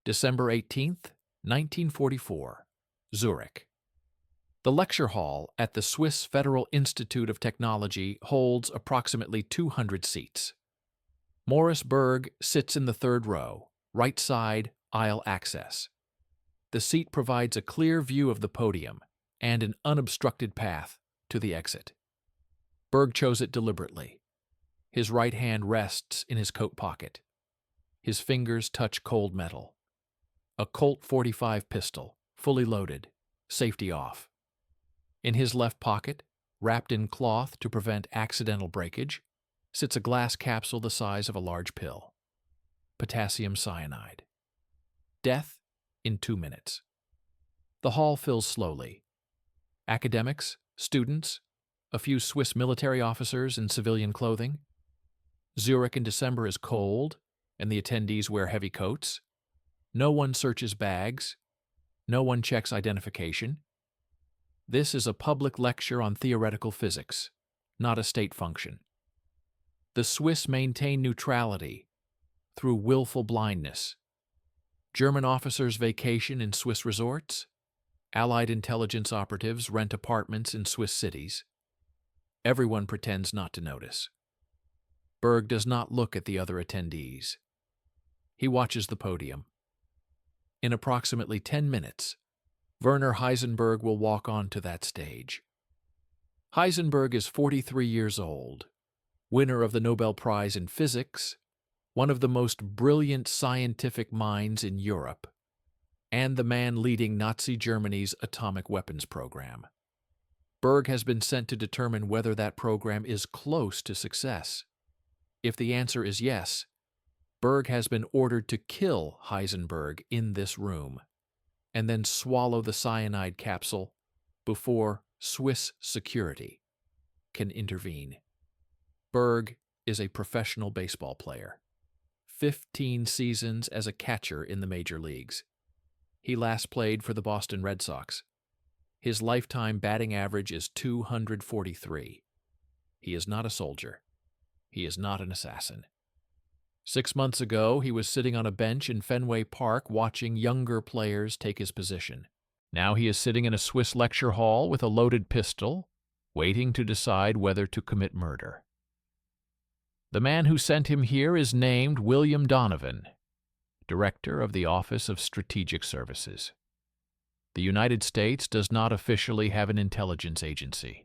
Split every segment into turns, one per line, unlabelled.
December 18th, 1944, Zurich. The lecture hall at the Swiss Federal Institute of Technology holds approximately 200 seats. Morris Berg sits in the third row, right side, aisle access. The seat provides a clear view of the podium and an unobstructed path to the exit. Berg chose it deliberately. His right hand rests in his coat pocket. His fingers touch cold metal. A Colt .45 pistol, fully loaded, safety off. In his left pocket, wrapped in cloth to prevent accidental breakage, sits a glass capsule the size of a large pill. Potassium cyanide. Death in 2 minutes. The hall fills slowly. Academics, students, a few Swiss military officers in civilian clothing. Zurich in December is cold, and the attendees wear heavy coats. No one searches bags. No one checks identification. This is a public lecture on theoretical physics, not a state function. The Swiss maintain neutrality through willful blindness. German officers vacation in Swiss resorts. Allied intelligence operatives rent apartments in Swiss cities. Everyone pretends not to notice. Berg does not look at the other attendees. He watches the podium. In approximately 10 minutes, Werner Heisenberg will walk onto that stage. Heisenberg is 43 years old, winner of the Nobel Prize in Physics, one of the most brilliant scientific minds in Europe, and the man leading Nazi Germany's atomic weapons program. Berg has been sent to determine whether that program is close to success. If the answer is yes, Berg has been ordered to kill Heisenberg in this room, and then swallow the cyanide capsule before Swiss security can intervene. Berg is a professional baseball player. 15 seasons as a catcher in the major leagues. He last played for the Boston Red Sox. His lifetime batting average is .243. He is not a soldier. He is not an assassin. 6 months ago, he was sitting on a bench in Fenway Park watching younger players take his position. Now he is sitting in a Swiss lecture hall with a loaded pistol, waiting to decide whether to commit murder. The man who sent him here is named William Donovan, Director of the Office of Strategic Services. The United States does not officially have an intelligence agency.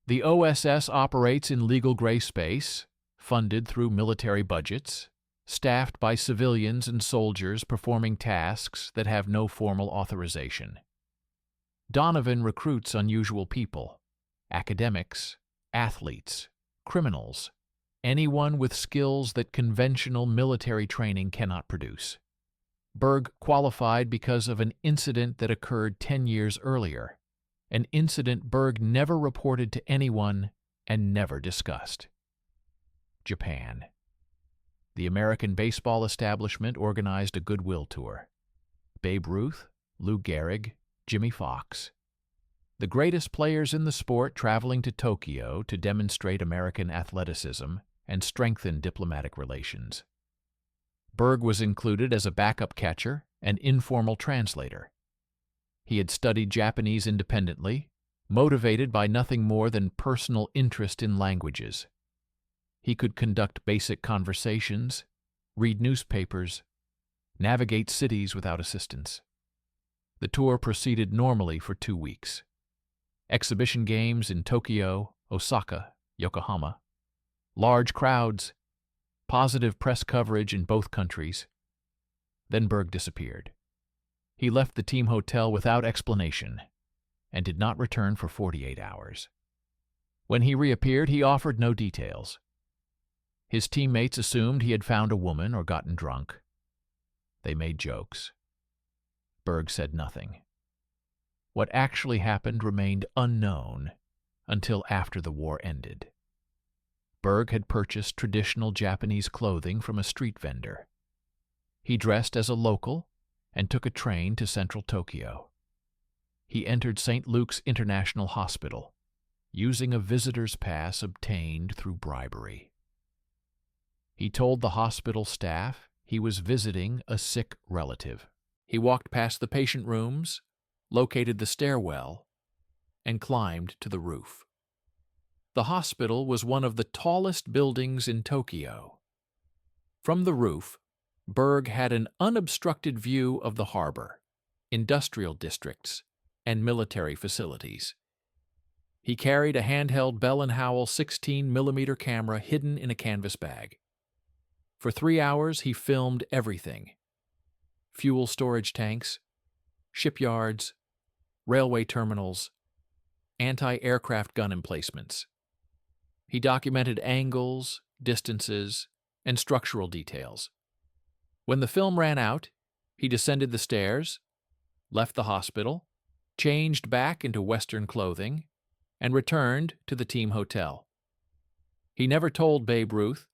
The OSS operates in legal gray space, funded through military budgets, staffed by civilians and soldiers performing tasks that have no formal authorization. Donovan recruits unusual people, academics, athletes, criminals, anyone with skills that conventional military training cannot produce. Berg qualified because of an incident that occurred 10 years earlier, an incident Berg never reported to anyone and never discussed. Japan. The American baseball establishment organized a goodwill tour. Babe Ruth, Lou Gehrig, Jimmy Fox. The greatest players in the sport traveling to Tokyo to demonstrate American athleticism and strengthen diplomatic relations. Berg was included as a backup catcher and informal translator. He had studied Japanese independently, motivated by nothing more than personal interest in languages. He could conduct basic conversations, read newspapers, navigate cities without assistance. The tour proceeded normally for 2 weeks. Exhibition games in Tokyo, Osaka, Yokohama. Large crowds. Positive press coverage in both countries. Then Berg disappeared. He left the team hotel without explanation and did not return for 48 hours. When he reappeared, he offered no details. His teammates assumed he had found a woman or gotten drunk. They made jokes. Berg said nothing. What actually happened remained unknown until after the war ended. Berg had purchased traditional Japanese clothing from a street vendor. He dressed as a local and took a train to central Tokyo. He entered St. Luke's International Hospital, using a visitor's pass obtained through bribery. He told the hospital staff he was visiting a sick relative. He walked past the patient rooms, located the stairwell, and climbed to the roof. The hospital was one of the tallest buildings in Tokyo. From the roof, Berg had an unobstructed view of the harbor, industrial districts, and military facilities. He carried a handheld Bell & Howell 16mm camera hidden in a canvas bag. For 3 hours, he filmed everything: fuel storage tanks, shipyards, railway terminals, anti-aircraft gun emplacements. He documented angles, distances, and structural details. When the film ran out, he descended the stairs, left the hospital, changed back into Western clothing, and returned to the team hotel. He never told Babe Ruth.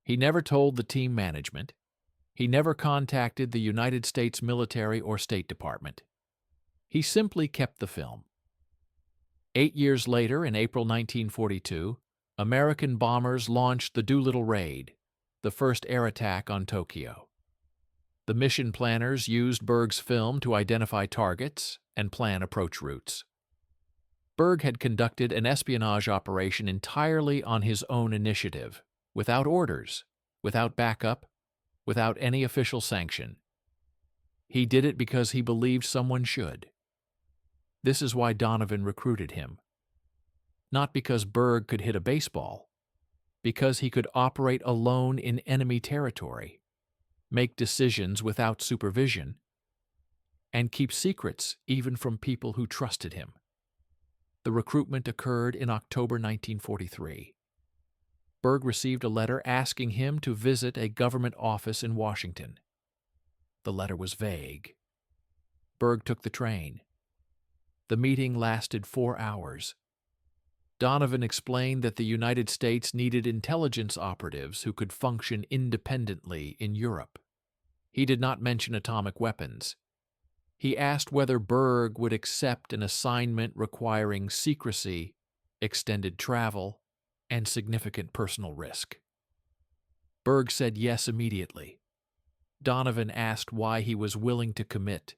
He never told the team management. He never contacted the United States military or State Department. He simply kept the film. 8 years later, in April 1942, American bombers launched the Doolittle Raid, the first air attack on Tokyo. The mission planners used Berg's film to identify targets and plan approach routes. Berg had conducted an espionage operation entirely on his own initiative, without orders, without backup, without any official sanction. He did it because he believed someone should. This is why Donovan recruited him. Not because Berg could hit a baseball, because he could operate alone in enemy territory, make decisions without supervision, and keep secrets even from people who trusted him. The recruitment occurred in October 1943. Berg received a letter asking him to visit a government office in Washington. The letter was vague. Berg took the train. The meeting lasted 4 hours. Donovan explained that the United States needed intelligence operatives who could function independently in Europe. He did not mention atomic weapons. He asked whether Berg would accept an assignment requiring secrecy, extended travel, and significant personal risk. Berg said yes immediately. Donovan asked why he was willing to commit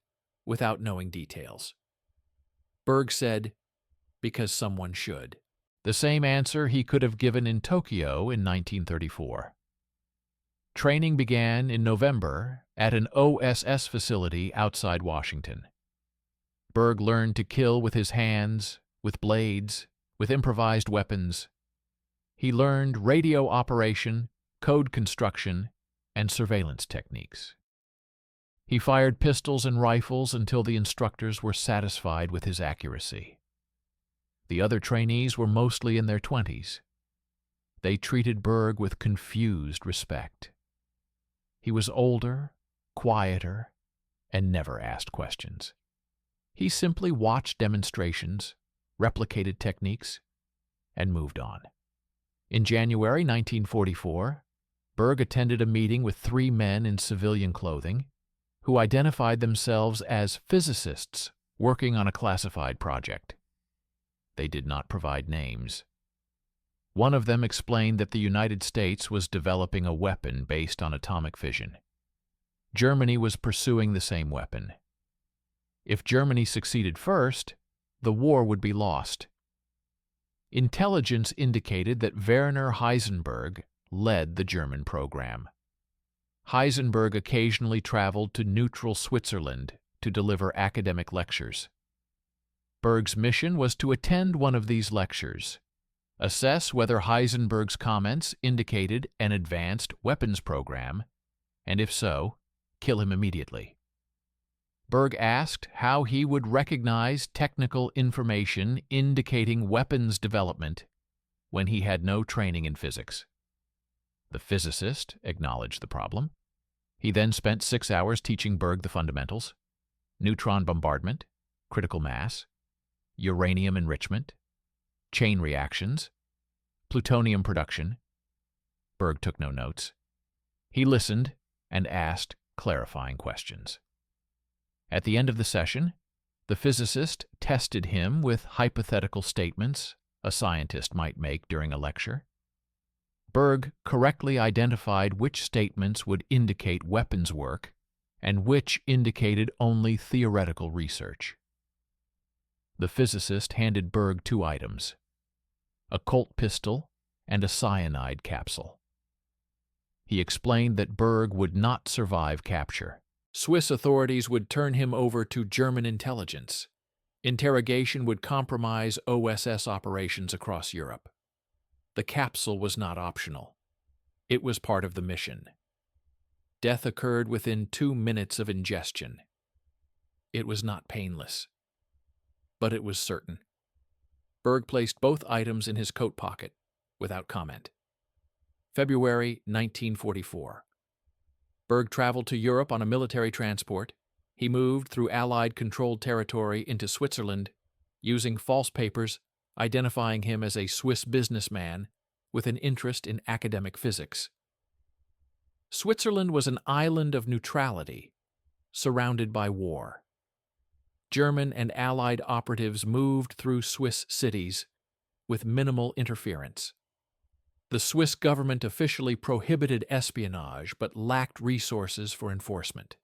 without knowing details. Berg said, because someone should. The same answer he could have given in Tokyo in 1934. Training began in November at an OSS facility outside Washington. Berg learned to kill with his hands, with blades, with improvised weapons. He learned radio operation, code construction, and surveillance techniques. He fired pistols and rifles until the instructors were satisfied with his accuracy. The other trainees were mostly in their 20s. They treated Berg with confused respect. He was older, quieter, and never asked questions. He simply watched demonstrations, replicated techniques, and moved on. In January 1944, Berg attended a meeting with 3 men in civilian clothing who identified themselves as physicists working on a classified project. They did not provide names. One of them explained that the United States was developing a weapon based on atomic fission. Germany was pursuing the same weapon. If Germany succeeded first, the war would be lost. Intelligence indicated that Werner Heisenberg led the German program. Heisenberg occasionally traveled to neutral Switzerland to deliver academic lectures. Berg's mission was to attend one of these lectures, assess whether Heisenberg's comments indicated an advanced weapons program, and if so, kill him immediately. Berg asked how he would recognize technical information indicating weapons development when he had no training in physics. The physicist acknowledged the problem. He then spent 6 hours teaching Berg the fundamentals: neutron bombardment, critical mass, uranium enrichment, chain reactions, plutonium production. Berg took no notes. He listened and asked clarifying questions. At the end of the session, the physicist tested him with hypothetical statements a scientist might make during a lecture. Berg correctly identified which statements would indicate weapons work and which indicated only theoretical research. The physicist handed Berg two items: a Colt pistol and a cyanide capsule. He explained that Berg would not survive capture. Swiss authorities would turn him over to German intelligence. Interrogation would compromise OSS operations across Europe. The capsule was not optional. It was part of the mission. Death occurred within 2 minutes of ingestion. It was not painless, but it was certain. Berg placed both items in his coat pocket, without comment. February 1944. Berg traveled to Europe on a military transport. He moved through Allied-controlled territory into Switzerland, using false papers, identifying him as a Swiss businessman with an interest in academic physics. Switzerland was an island of neutrality, surrounded by war. German and Allied operatives moved through Swiss cities with minimal interference. The Swiss government officially prohibited espionage but lacked resources for enforcement.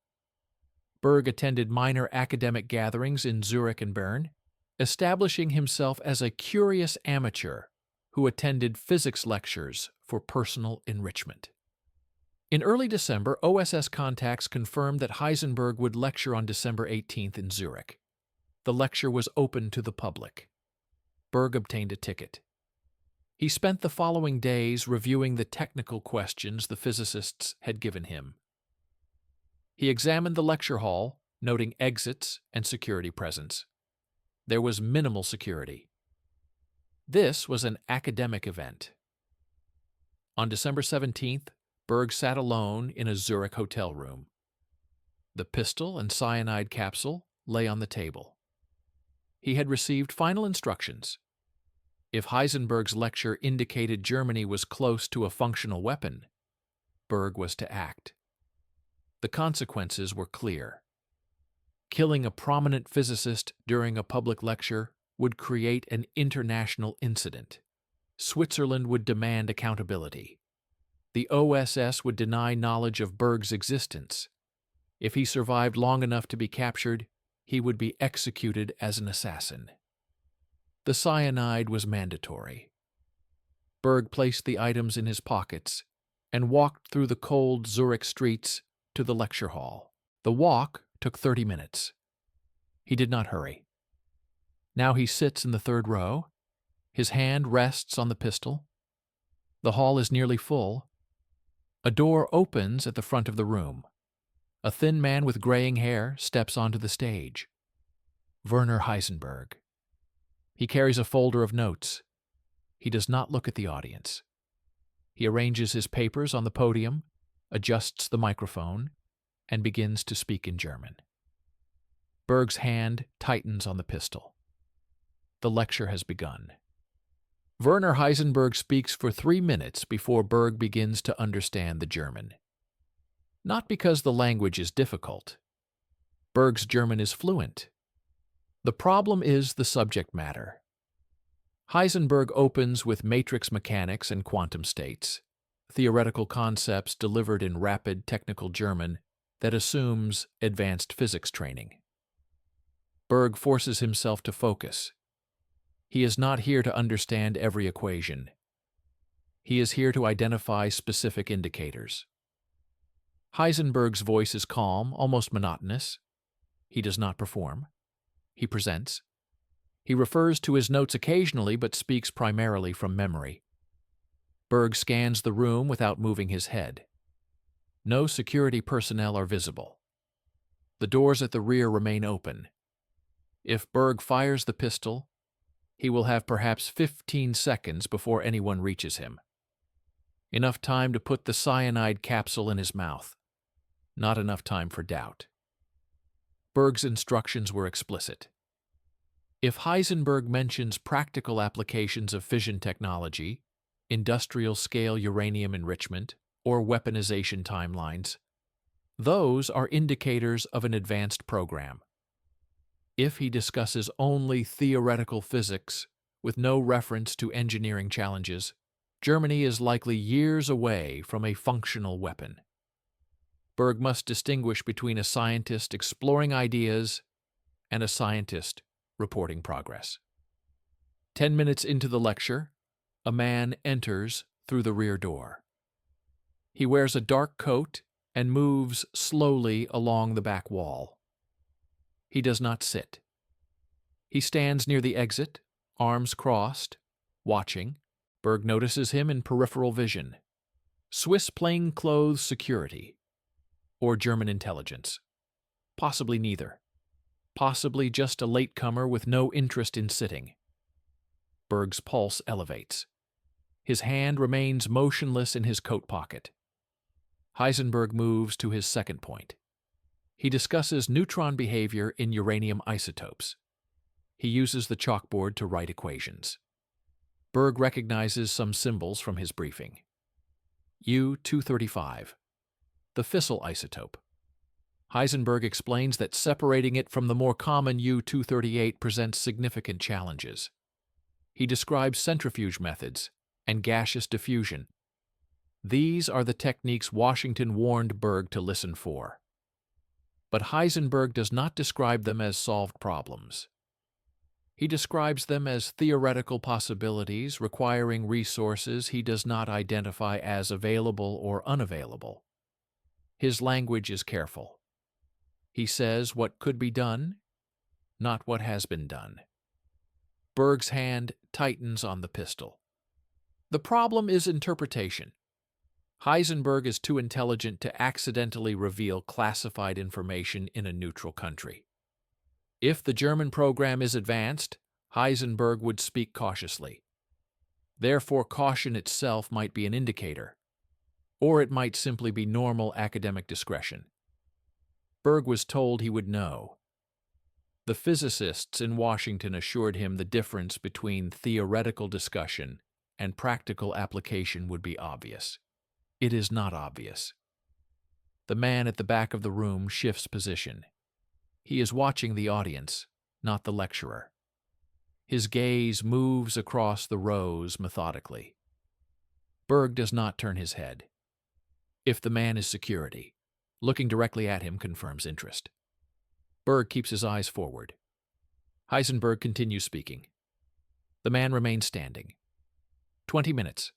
Berg attended minor academic gatherings in Zurich and Bern, establishing himself as a curious amateur who attended physics lectures for personal enrichment. In early December, OSS contacts confirmed that Heisenberg would lecture on December 18th in Zurich. The lecture was open to the public. Berg obtained a ticket. He spent the following days reviewing the technical questions the physicists had given him. He examined the lecture hall, noting exits and security presence. There was minimal security. This was an academic event. On December 17th, Berg sat alone in a Zurich hotel room. The pistol and cyanide capsule lay on the table. He had received final instructions. If Heisenberg's lecture indicated Germany was close to a functional weapon, Berg was to act. The consequences were clear. Killing a prominent physicist during a public lecture would create an international incident. Switzerland would demand accountability. The OSS would deny knowledge of Berg's existence. If he survived long enough to be captured, he would be executed as an assassin. The cyanide was mandatory. Berg placed the items in his pockets and walked through the cold Zurich streets to the lecture hall. The walk took 30 minutes. He did not hurry. Now he sits in the third row. His hand rests on the pistol. The hall is nearly full. A door opens at the front of the room. A thin man with graying hair steps onto the stage. Werner Heisenberg. He carries a folder of notes. He does not look at the audience. He arranges his papers on the podium, adjusts the microphone, and begins to speak in German. Berg's hand tightens on the pistol. The lecture has begun. Werner Heisenberg speaks for 3 minutes before Berg begins to understand the German. Not because the language is difficult. Berg's German is fluent. The problem is the subject matter. Heisenberg opens with matrix mechanics and quantum states, theoretical concepts delivered in rapid technical German that assumes advanced physics training. Berg forces himself to focus. He is not here to understand every equation. He is here to identify specific indicators. Heisenberg's voice is calm, almost monotonous. He does not perform. He presents. He refers to his notes occasionally but speaks primarily from memory. Berg scans the room without moving his head. No security personnel are visible. The doors at the rear remain open. If Berg fires the pistol, he will have perhaps 15 seconds before anyone reaches him. Enough time to put the cyanide capsule in his mouth. Not enough time for doubt. Berg's instructions were explicit. If Heisenberg mentions practical applications of fission technology, industrial-scale uranium enrichment, or weaponization timelines, those are indicators of an advanced program. If he discusses only theoretical physics with no reference to engineering challenges, Germany is likely years away from a functional weapon. Berg must distinguish between a scientist exploring ideas and a scientist reporting progress. 10 minutes into the lecture, a man enters through the rear door. He wears a dark coat and moves slowly along the back wall. He does not sit. He stands near the exit, arms crossed, watching. Berg notices him in peripheral vision. Swiss plainclothes security, or German intelligence. Possibly neither. Possibly just a latecomer with no interest in sitting. Berg's pulse elevates. His hand remains motionless in his coat pocket. Heisenberg moves to his second point. He discusses neutron behavior in uranium isotopes. He uses the chalkboard to write equations. Berg recognizes some symbols from his briefing. U-235, the fissile isotope. Heisenberg explains that separating it from the more common U-238 presents significant challenges. He describes centrifuge methods and gaseous diffusion. These are the techniques Washington warned Berg to listen for. But Heisenberg does not describe them as solved problems. He describes them as theoretical possibilities requiring resources he does not identify as available or unavailable. His language is careful. He says what could be done, not what has been done. Berg's hand tightens on the pistol. The problem is interpretation. Heisenberg is too intelligent to accidentally reveal classified information in a neutral country. If the German program is advanced, Heisenberg would speak cautiously. Therefore, caution itself might be an indicator, or it might simply be normal academic discretion. Berg was told he would know. The physicists in Washington assured him the difference between theoretical discussion and practical application would be obvious. It is not obvious. The man at the back of the room shifts position. He is watching the audience, not the lecturer. His gaze moves across the rows methodically. Berg does not turn his head. If the man is security, looking directly at him confirms interest. Berg keeps his eyes forward. Heisenberg continues speaking. The man remains standing. 20 minutes.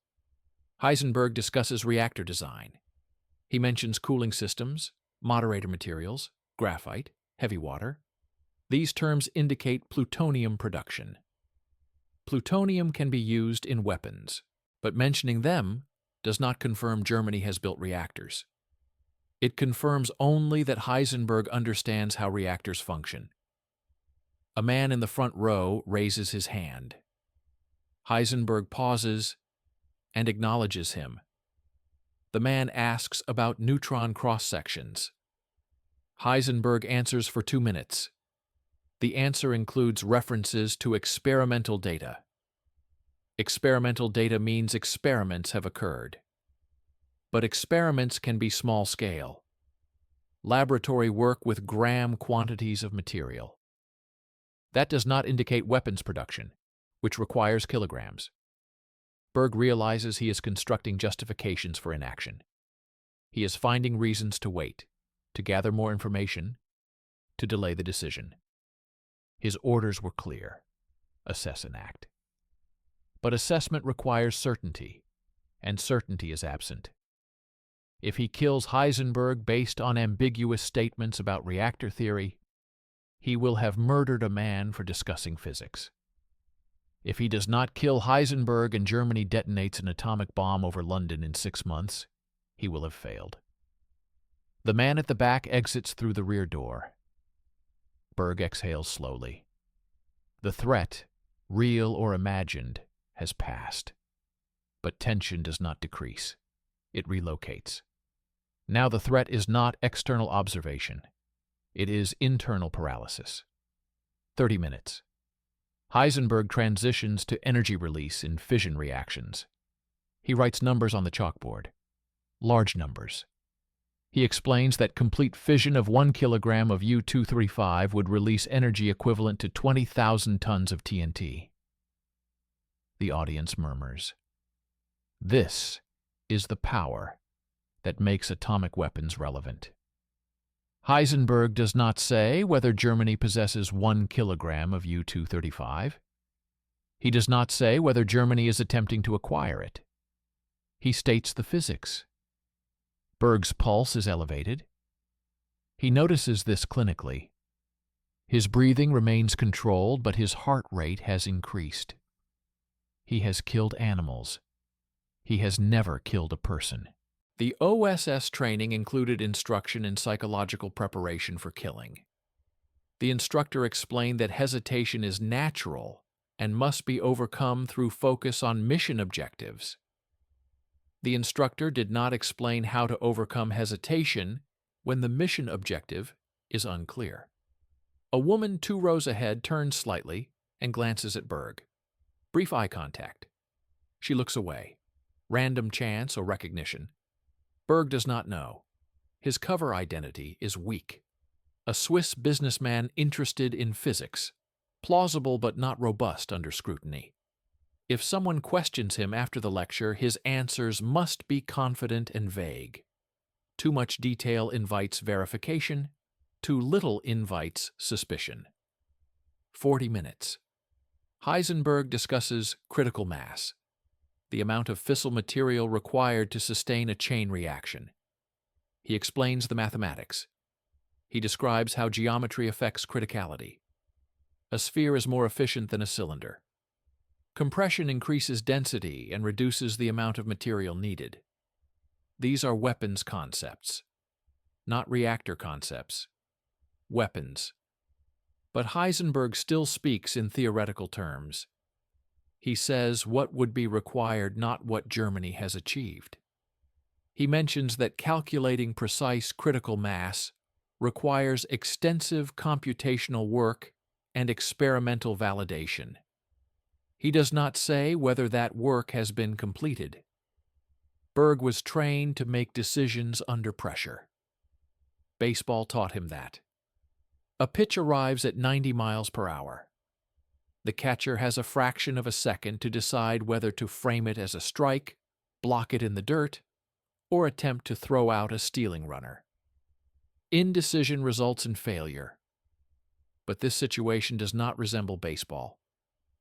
Heisenberg discusses reactor design. He mentions cooling systems, moderator materials, graphite, heavy water. These terms indicate plutonium production. Plutonium can be used in weapons, but mentioning them does not confirm Germany has built reactors. It confirms only that Heisenberg understands how reactors function. A man in the front row raises his hand. Heisenberg pauses and acknowledges him. The man asks about neutron cross-sections. Heisenberg answers for 2 minutes. The answer includes references to experimental data. Experimental data means experiments have occurred. But experiments can be small-scale. Laboratory work with gram quantities of material. That does not indicate weapons production, which requires kilograms. Berg realizes he is constructing justifications for inaction. He is finding reasons to wait, to gather more information, to delay the decision. His orders were clear: assess and act. But assessment requires certainty, and certainty is absent. If he kills Heisenberg based on ambiguous statements about reactor theory, he will have murdered a man for discussing physics. If he does not kill Heisenberg and Germany detonates an atomic bomb over London in 6 months, he will have failed. The man at the back exits through the rear door. Berg exhales slowly. The threat, real or imagined, has passed. But tension does not decrease. It relocates. Now the threat is not external observation. It is internal paralysis. 30 minutes. Heisenberg transitions to energy release in fission reactions. He writes numbers on the chalkboard. Large numbers. He explains that complete fission of 1 kilogram of U-235 would release energy equivalent to 20,000 tons of TNT. The audience murmurs. This is the power that makes atomic weapons relevant. Heisenberg does not say whether Germany possesses 1 kilogram of U-235. He does not say whether Germany is attempting to acquire it. He states the physics. Berg's pulse is elevated. He notices this clinically. His breathing remains controlled, but his heart rate has increased. He has killed animals. He has never killed a person. The OSS training included instruction in psychological preparation for killing. The instructor explained that hesitation is natural and must be overcome through focus on mission objectives. The instructor did not explain how to overcome hesitation when the mission objective is unclear. A woman 2 rows ahead turns slightly and glances at Berg. Brief eye contact. She looks away. Random chance or recognition. Berg does not know. His cover identity is weak. A Swiss businessman interested in physics, plausible but not robust under scrutiny. If someone questions him after the lecture, his answers must be confident and vague. Too much detail invites verification, too little invites suspicion. 40 minutes. Heisenberg discusses critical mass, the amount of fissile material required to sustain a chain reaction. He explains the mathematics. He describes how geometry affects criticality. A sphere is more efficient than a cylinder. Compression increases density and reduces the amount of material needed. These are weapons concepts, not reactor concepts. Weapons. But Heisenberg still speaks in theoretical terms. He says what would be required, not what Germany has achieved. He mentions that calculating precise critical mass requires extensive computational work and experimental validation. He does not say whether that work has been completed. Berg was trained to make decisions under pressure. Baseball taught him that. A pitch arrives at 90 miles per hour. The catcher has a fraction of a second to decide whether to frame it as a strike, block it in the dirt, or attempt to throw out a stealing runner. Indecision results in failure. But this situation does not resemble baseball.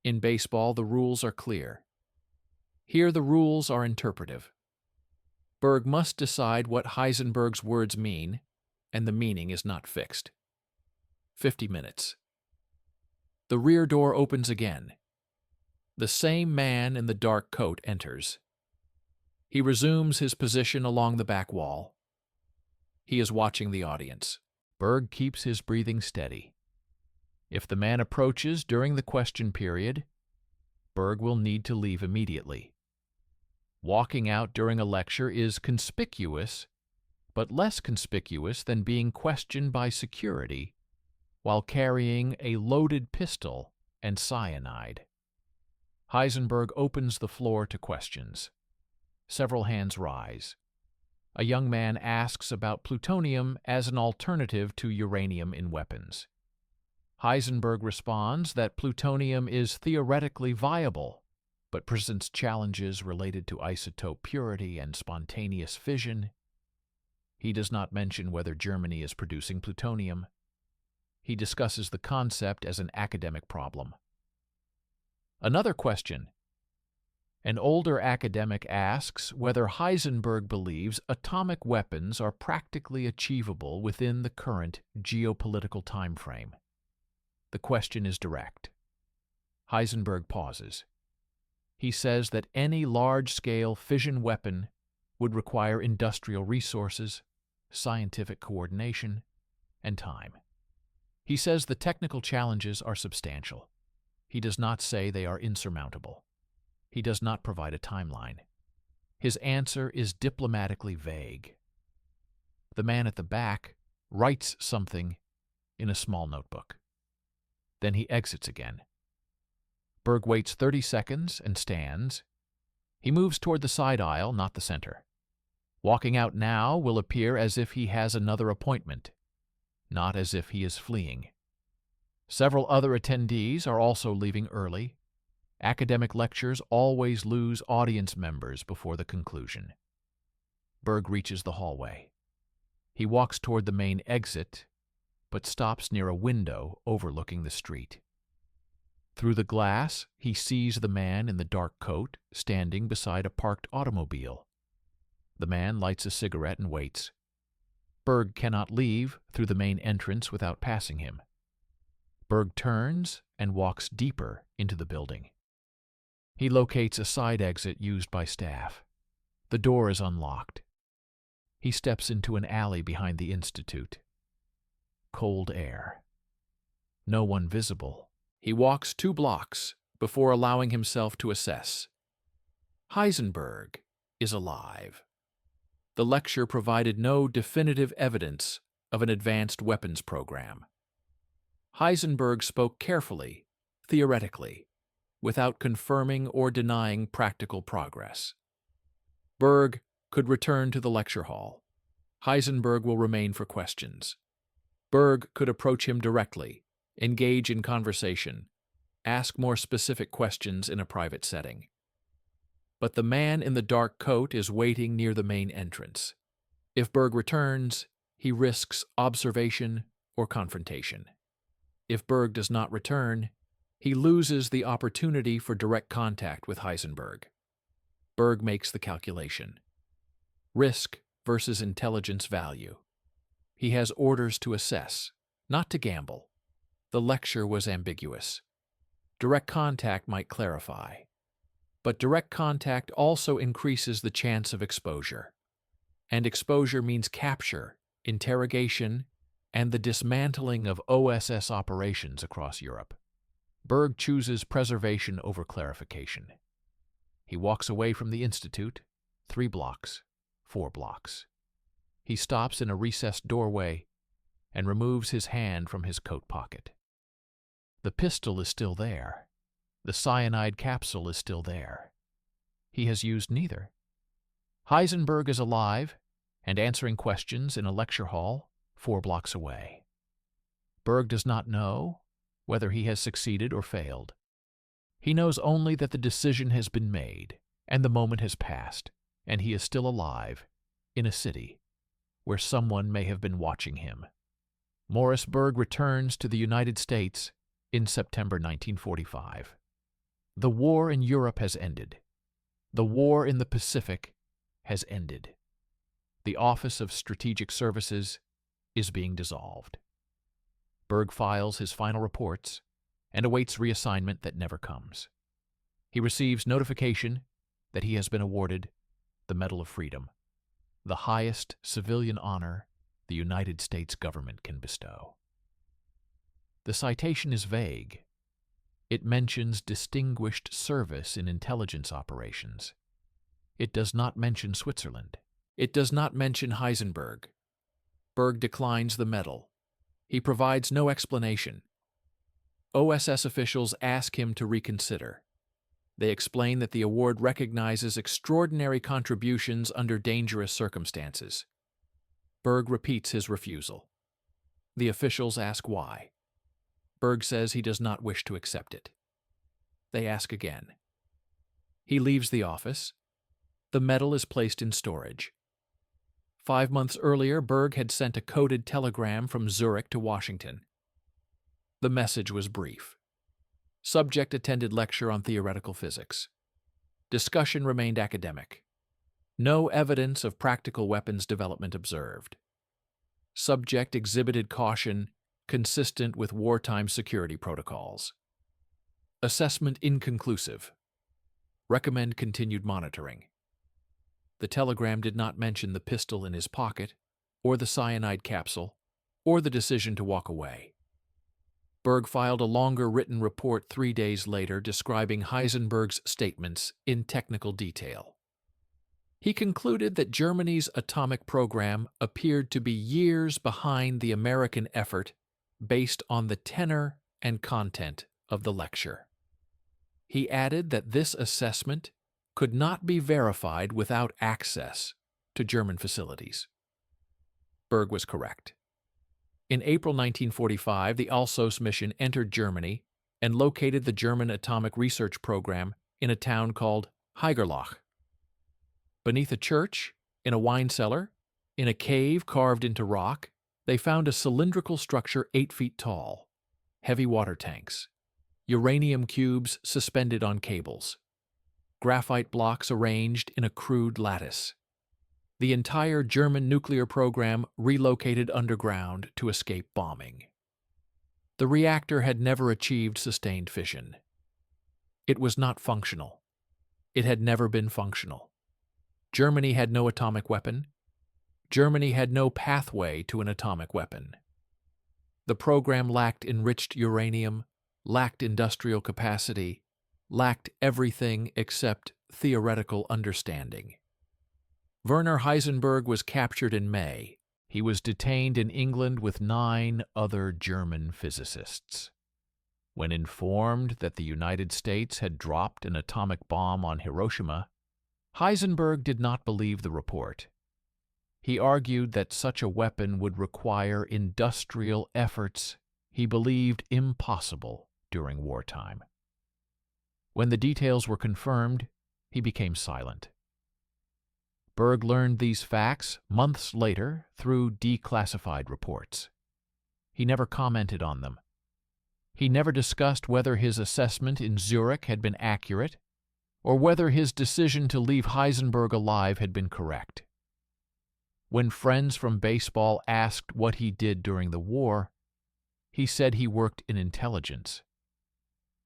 In baseball, the rules are clear. Here, the rules are interpretive. Berg must decide what Heisenberg's words mean, and the meaning is not fixed. 50 minutes. The rear door opens again. The same man in the dark coat enters. He resumes his position along the back wall. He is watching the audience. Berg keeps his breathing steady. If the man approaches during the question period, Berg will need to leave immediately. Walking out during a lecture is conspicuous, but less conspicuous than being questioned by security while carrying a loaded pistol and cyanide. Heisenberg opens the floor to questions. Several hands rise. A young man asks about plutonium as an alternative to uranium in weapons. Heisenberg responds that plutonium is theoretically viable, but presents challenges related to isotope purity and spontaneous fission. He does not mention whether Germany is producing plutonium. He discusses the concept as an academic problem. Another question. An older academic asks whether Heisenberg believes atomic weapons are practically achievable within the current geopolitical time frame. The question is direct. Heisenberg pauses. He says that any large-scale fission weapon would require industrial resources, scientific coordination, and time. He says the technical challenges are substantial. He does not say they are insurmountable. He does not provide a timeline. His answer is diplomatically vague. The man at the back writes something in a small notebook. Then he exits again. Berg waits 30 seconds and stands. He moves toward the side aisle, not the center. Walking out now will appear as if he has another appointment, not as if he is fleeing. Several other attendees are also leaving early, Academic lectures always lose audience members before the conclusion. Berg reaches the hallway. He walks toward the main exit, but stops near a window overlooking the street. Through the glass, he sees the man in the dark coat standing beside a parked automobile. The man lights a cigarette and waits. Berg cannot leave through the main entrance without passing him. Berg turns and walks deeper into the building. He locates a side exit used by staff. The door is unlocked. He steps into an alley behind the institute. Cold air. No one visible. He walks 2 blocks before allowing himself to assess. Heisenberg is alive. The lecture provided no definitive evidence of an advanced weapons program. Heisenberg spoke carefully, theoretically, without confirming or denying practical progress. Berg could return to the lecture hall. Heisenberg will remain for questions. Berg could approach him directly, engage in conversation, ask more specific questions in a private setting. But the man in the dark coat is waiting near the main entrance. If Berg returns, he risks observation or confrontation. If Berg does not return, he loses the opportunity for direct contact with Heisenberg. Berg makes the calculation. Risk versus intelligence value. He has orders to assess, not to gamble. The lecture was ambiguous. Direct contact might clarify. But direct contact also increases the chance of exposure. And exposure means capture, interrogation, and the dismantling of OSS operations across Europe. Berg chooses preservation over clarification. He walks away from the institute, 3 blocks, 4 blocks. He stops in a recessed doorway and removes his hand from his coat pocket. The pistol is still there. The cyanide capsule is still there. He has used neither. Heisenberg is alive and answering questions in a lecture hall 4 blocks away. Berg does not know whether he has succeeded or failed. He knows only that the decision has been made and the moment has passed, and he is still alive in a city where someone may have been watching him. Morris Berg returns to the United States in September 1945. The war in Europe has ended. The war in the Pacific has ended. The Office of Strategic Services is being dissolved. Berg files his final reports and awaits reassignment that never comes. He receives notification that he has been awarded the Medal of Freedom, the highest civilian honor the United States government can bestow. The citation is vague. It mentions distinguished service in intelligence operations. It does not mention Switzerland. It does not mention Heisenberg. Berg declines the medal. He provides no explanation. OSS officials ask him to reconsider. They explain that the award recognizes extraordinary contributions under dangerous circumstances. Berg repeats his refusal. The officials ask why. Berg says he does not wish to accept it. They ask again. He leaves the office. The medal is placed in storage. 5 months earlier, Berg had sent a coded telegram from Zurich to Washington. The message was brief. Subject attended lecture on theoretical physics. Discussion remained academic. No evidence of practical weapons development observed. Subject exhibited caution consistent with wartime security protocols. Assessment inconclusive. Recommend continued monitoring. The telegram did not mention the pistol in his pocket, or the cyanide capsule, or the decision to walk away. Berg filed a longer written report 3 days later describing Heisenberg's statements in technical detail. He concluded that Germany's atomic program appeared to be years behind the American effort based on the tenor and content of the lecture. He added that this assessment could not be verified without access to German facilities. Berg was correct. In April 1945, the Alsos mission entered Germany and located the German atomic research program in a town called Haigerloch. Beneath a church, in a wine cellar, in a cave carved into rock, they found a cylindrical structure 8 feet tall, heavy water tanks, uranium cubes suspended on cables, graphite blocks arranged in a crude lattice. The entire German nuclear program relocated underground to escape bombing. The reactor had never achieved sustained fission. It was not functional. It had never been functional. Germany had no atomic weapon. Germany had no pathway to an atomic weapon. The program lacked enriched uranium, lacked industrial capacity, lacked everything except theoretical understanding. Werner Heisenberg was captured in May. He was detained in England with 9 other German physicists. When informed that the United States had dropped an atomic bomb on Hiroshima, Heisenberg did not believe the report. He argued that such a weapon would require industrial efforts he believed impossible during wartime. When the details were confirmed, he became silent. Berg learned these facts months later through declassified reports. He never commented on them. He never discussed whether his assessment in Zurich had been accurate or whether his decision to leave Heisenberg alive had been correct. When friends from baseball asked what he did during the war, he said he worked in intelligence.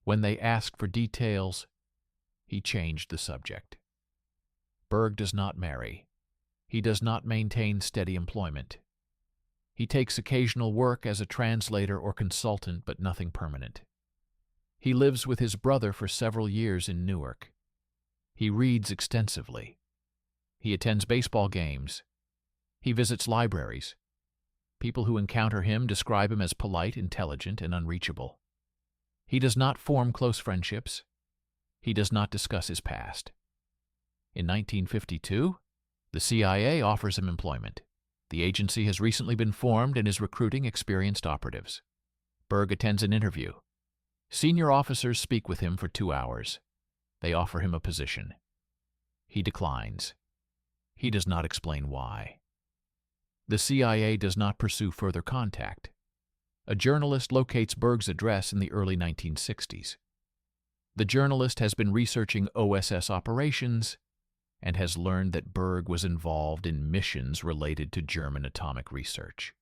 When they asked for details, he changed the subject. Berg does not marry. He does not maintain steady employment. He takes occasional work as a translator or consultant, but nothing permanent. He lives with his brother for several years in Newark. He reads extensively. He attends baseball games. He visits libraries. People who encounter him describe him as polite, intelligent, and unreachable. He does not form close friendships. He does not discuss his past. In 1952, the CIA offers him employment. The agency has recently been formed and is recruiting experienced operatives. Berg attends an interview. Senior officers speak with him for 2 hours. They offer him a position. He declines. He does not explain why. The CIA does not pursue further contact. A journalist locates Berg's address in the early 1960s. The journalist has been researching OSS operations and has learned that Berg was involved in missions related to German atomic research.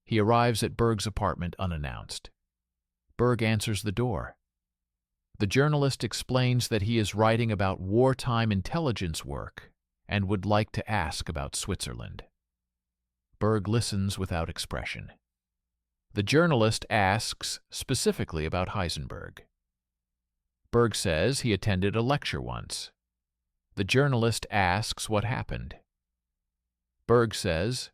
He arrives at Berg's apartment unannounced. Berg answers the door. The journalist explains that he is writing about wartime intelligence work and would like to ask about Switzerland. Berg listens without expression. The journalist asks specifically about Heisenberg. Berg says he attended a lecture once. The journalist asks what happened. Berg says,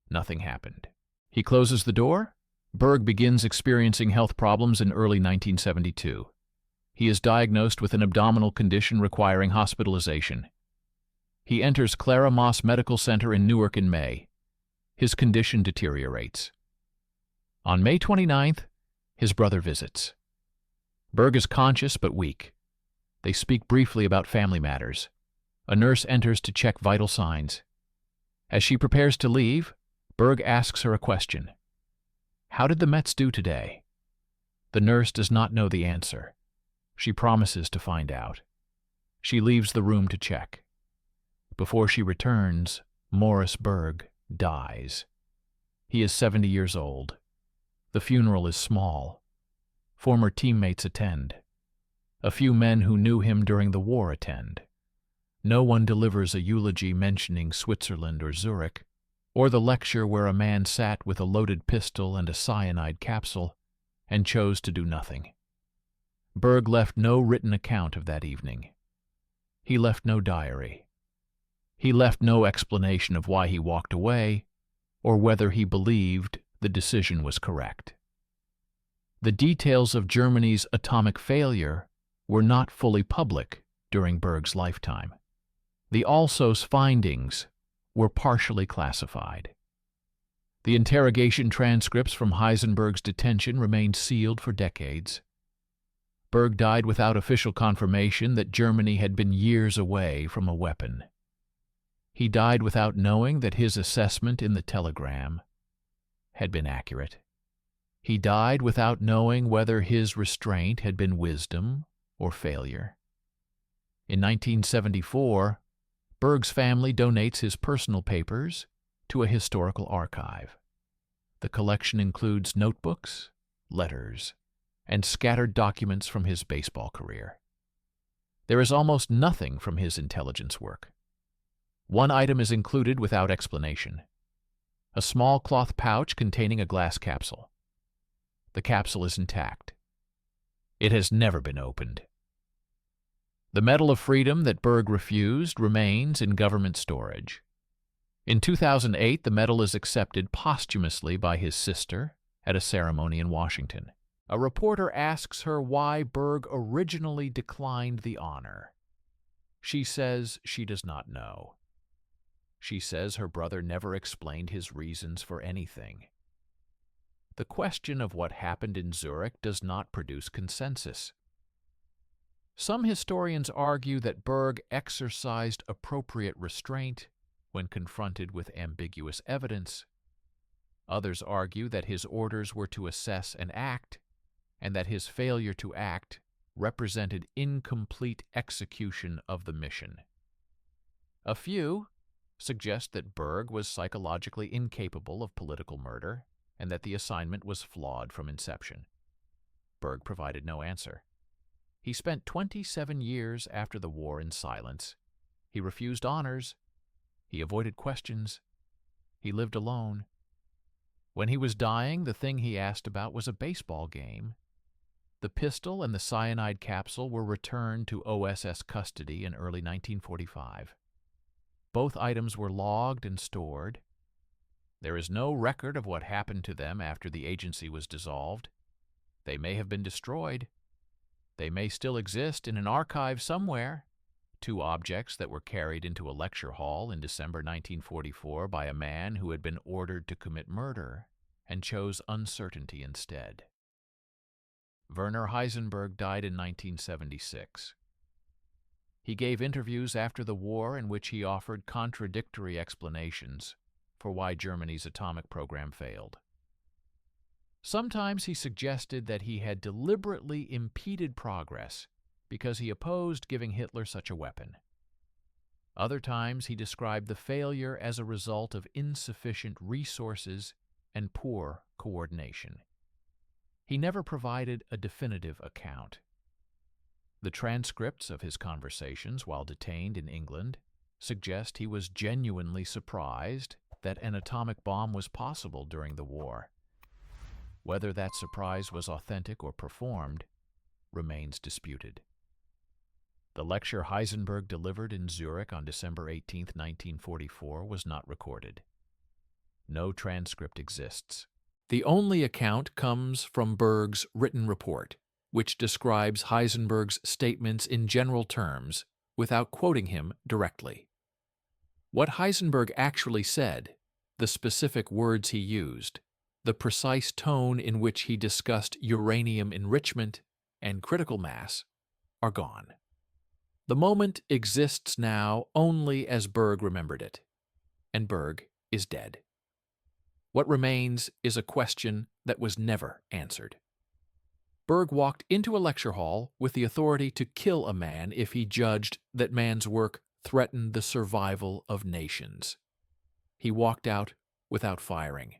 nothing happened. He closes the door. Berg begins experiencing health problems in early 1972. He is diagnosed with an abdominal condition requiring hospitalization. He enters Clara Moss Medical Center in Newark in May. His condition deteriorates. On May 29th, his brother visits. Berg is conscious but weak. They speak briefly about family matters. A nurse enters to check vital signs. As she prepares to leave, Berg asks her a question. How did the Mets do today? The nurse does not know the answer. She promises to find out. She leaves the room to check. Before she returns, Morris Berg dies. He is 70 years old. The funeral is small. Former teammates attend. A few men who knew him during the war attend. No one delivers a eulogy mentioning Switzerland or Zurich, or the lecture where a man sat with a loaded pistol and a cyanide capsule and chose to do nothing. Berg left no written account of that evening. He left no diary. He left no explanation of why he walked away or whether he believed the decision was correct. The details of Germany's atomic failure were not fully public during Berg's lifetime. The Alsos findings were partially classified. The interrogation transcripts from Heisenberg's detention remained sealed for decades. Berg died without official confirmation that Germany had been years away from a weapon. He died without knowing that his assessment in the telegram had been accurate. He died without knowing whether his restraint had been wisdom or failure. In 1974, Berg's family donates his personal papers to a historical archive. The collection includes notebooks, letters, and scattered documents from his baseball career. There is almost nothing from his intelligence work. One item is included without explanation: a small cloth pouch containing a glass capsule. The capsule is intact. It has never been opened. The Medal of Freedom that Berg refused remains in government storage. In 2008, the medal is accepted posthumously by his sister at a ceremony in Washington. A reporter asks her why Berg originally declined the honor. She says she does not know. She says her brother never explained his reasons for anything. The question of what happened in Zurich does not produce consensus. Some historians argue that Berg exercised appropriate restraint when confronted with ambiguous evidence. Others argue that his orders were to assess and act, and that his failure to act represented incomplete execution of the mission. A few suggest that Berg was psychologically incapable of political murder and that the assignment was flawed from inception. Berg provided no answer. He spent 27 years after the war in silence. He refused honors. He avoided questions. He lived alone. When he was dying, the thing he asked about was a baseball game. The pistol and the cyanide capsule were returned to OSS custody in early 1945. Both items were logged and stored. There is no record of what happened to them after the agency was dissolved. They may have been destroyed. They may still exist in an archive somewhere. Two objects that were carried into a lecture hall in December 1944 by a man who had been ordered to commit murder and chose uncertainty instead. Werner Heisenberg died in 1976. He gave interviews after the war in which he offered contradictory explanations for why Germany's atomic program failed. Sometimes he suggested that he had deliberately impeded progress because he opposed giving Hitler such a weapon. Other times he described the failure as a result of insufficient resources and poor coordination. He never provided a definitive account. The transcripts of his conversations while detained in England suggest he was genuinely surprised that an atomic bomb was possible during the war. Whether that surprise was authentic or performed remains disputed. The lecture Heisenberg delivered in Zurich on December 18, 1944, was not recorded. No transcript exists. The only account comes from Berg's written report, which describes Heisenberg's statements in general terms without quoting him directly. What Heisenberg actually said, the specific words he used, the precise tone in which he discussed uranium enrichment and critical mass, are gone. The moment exists now only as Berg remembered it, and Berg is dead. What remains is a question that was never answered. Berg walked into a lecture hall with the authority to kill a man if he judged that man's work threatened the survival of nations. He walked out without firing.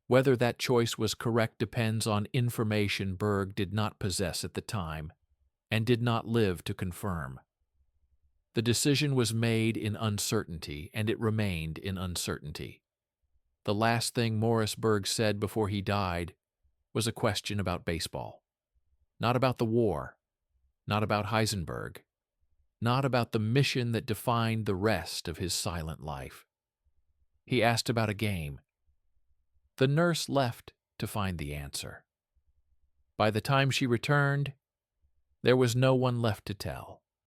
Whether that choice was correct depends on information Berg did not possess at the time and did not live to confirm. The decision was made in uncertainty, and it remained in uncertainty. The last thing Morris Berg said before he died was a question about baseball. Not about the war, not about Heisenberg, not about the mission that defined the rest of his silent life. He asked about a game. The nurse left to find the answer. By the time she returned, there was no one left to tell.